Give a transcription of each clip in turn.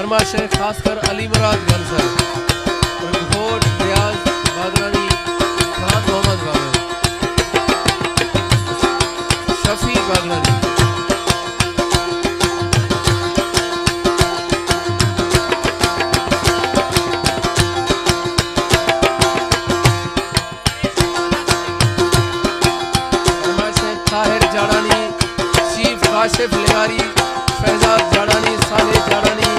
फरमाइश है खासकर अली मुराद गंसर और घोट रियाज बागरानी खान मोहम्मद बागरानी शफी बागरानी काशिफ लिवारी फैजाद जाड़ानी साले जाड़ानी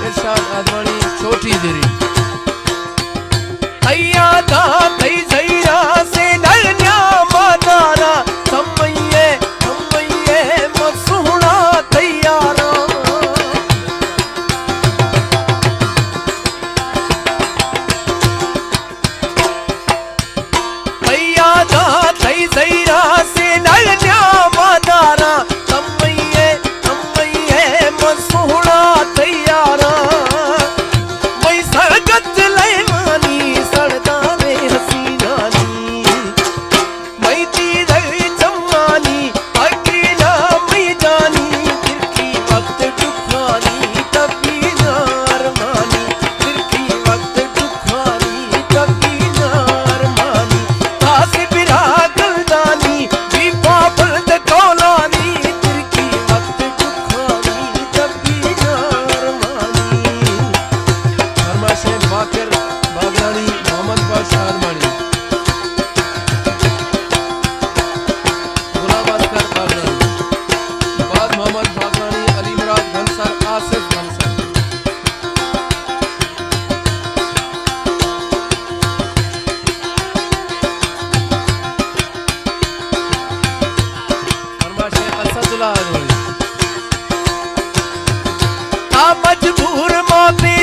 इरशाद आदवानी छोटी देरी अय्यादा तई जईरा से नलन्या मादारा सम्मये मसुहना तैयारा अय्यादा तई जईरा से नलन्या मादारा सोहना तैयारा वही सरगत लेवानी सड़दा रे हसीनानी मई तीर जमानी अकेला मई जानी तिरकी वक्त दुखानी तभी नारमानी तिरकी वक्त दुखानी तभी नारमानी तासे बिरा गलदानी भी पापल द कौलानी तिरकी वक्त बाकर बागरानी मोहम्मद बादशाह आदमानी गुलाम असगर बागरानी बाद मोहम्मद बागरानी अली मुराद गंसर आसिफ गंसर फरमाइश है असदुल्लाह आदमानी आ मजबूर मौते